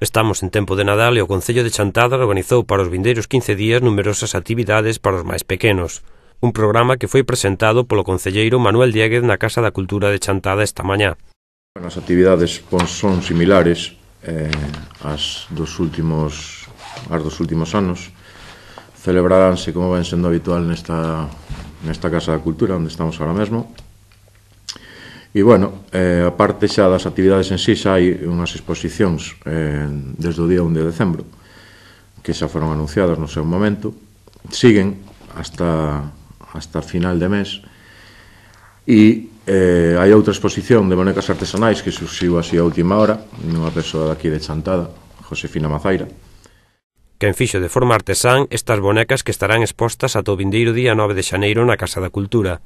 Estamos en tempo de Nadal e o Concello de Chantada organizou para os vindeiros 15 días numerosas actividades para os máis pequenos. Un programa que foi presentado polo concelleiro Manuel Diéguez na Casa da Cultura de Chantada esta mañá. As actividades son similares ás dos últimos anos. Celebraránse, como ven sendo habitual, nesta Casa da Cultura, onde estamos ahora mesmo. E, bueno, a parte xa das actividades en sí, xa hai unhas exposicións desde o día 1 de decembro, que xa foron anunciadas no seu momento. Siguen hasta final de mes. E hai outra exposición de bonecas artesanais que surxiu así a última hora, nunha persoa daqui de Chantada, Josefina Mazaira. Quen fixo de forma artesán estas bonecas que estarán expostas ata o vindeiro día 9 de xaneiro na Casa da Cultura.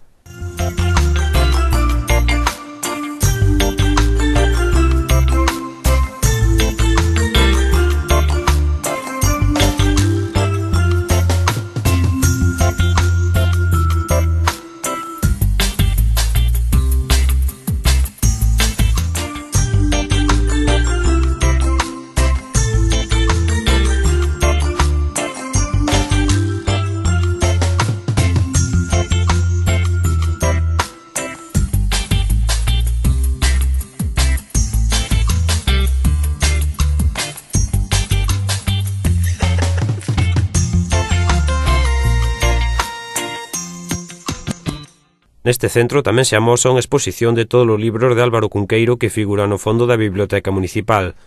Neste centro tamén se amosa unha exposición de todos os libros de Álvaro Cunqueiro que figuran no fondo da Biblioteca Municipal,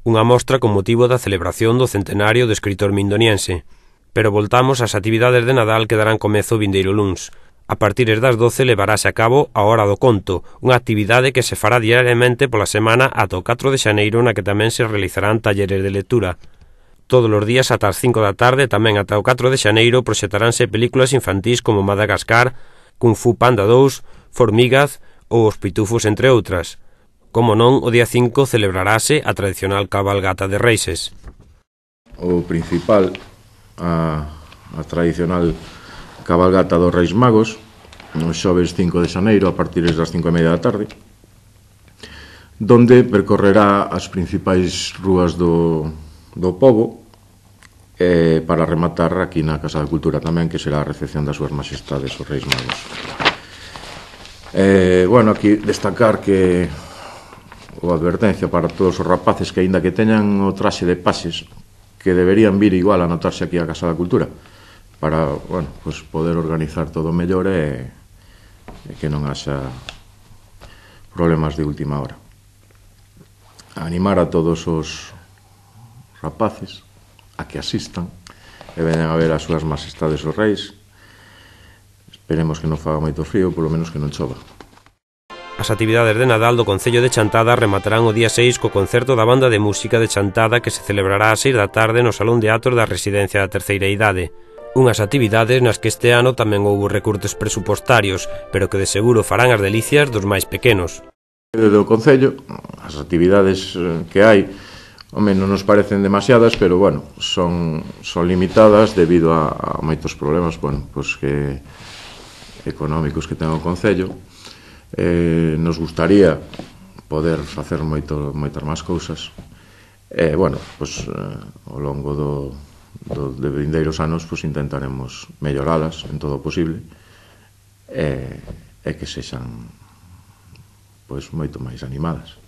unha mostra con motivo da celebración do centenario do escritor mindoniense. Pero voltamos ás actividades de Nadal que darán comezo vindeiro luns. A partir das 12 levarase a cabo a Hora do Conto, unha actividade que se fará diariamente pola semana ata o 4 de xaneiro na que tamén se realizarán talleres de lectura. Todos os días ata as 5 da tarde, tamén ata o 4 de xaneiro, proxetaránse películas infantís como Madagascar, Kung Fu Panda 2, Formigaz ou Os Pitufos, entre outras. Como non, o día 5 celebrarase a tradicional cabalgata de Reixes. O principal, a tradicional cabalgata dos Reis Magos, no xoves 5 de xaneiro a partir das 5:30 da tarde, donde percorrerá as principais rúas do pobo para rematar aquí na Casa da Cultura tamén, que será a recepción das súas majestades os Reis Magos. Bueno, aquí destacar que o advertencia para todos os rapaces que aínda que teñan o traxe de pases, que deberían vir igual a anotarse aquí a Casa da Cultura para, bueno, pues poder organizar todo mellor e que non haxa problemas de última hora. Animar a todos os rapaces a que asistan e veñan a ver as súas majestades os reis. Esperemos que non faga moito frío, polo menos que non chova. As actividades de Nadal do Concello de Chantada rematarán o día 6 co concerto da Banda de Música de Chantada que se celebrará ás 6 da tarde no Salón de Atos da Residencia da Terceira Idade. Unhas actividades nas que este ano tamén houbo recortes presupostarios, pero que de seguro farán as delicias dos máis pequenos. Do Concello, as actividades que hai, non nos parecen demasiadas, pero, bueno, son limitadas debido a moitos problemas, bueno, pues que económicos que ten o Concello. Nos gustaría poder facer moitas máis cousas. Bueno, pues ao longo de vindeiros anos, pues intentaremos melloralas en todo o posible e que sexan, pues, moito máis animadas.